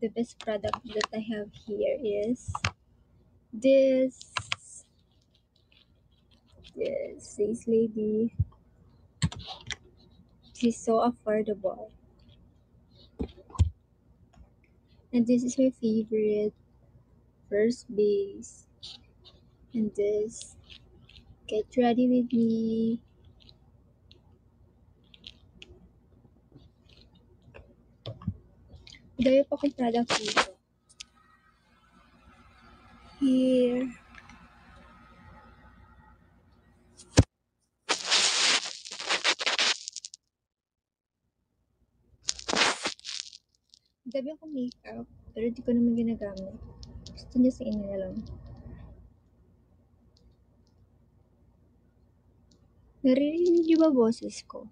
The best product that I have here is this Face Lady. This is so affordable. And this is my favorite, First Base. And this, Get Ready With Me. Dami pa akong product dito. Here. Dami akong makeup, pero di ko naman ginagamit. Gusto niya sa inyo na lang. Naririnig niyo ba boses ko?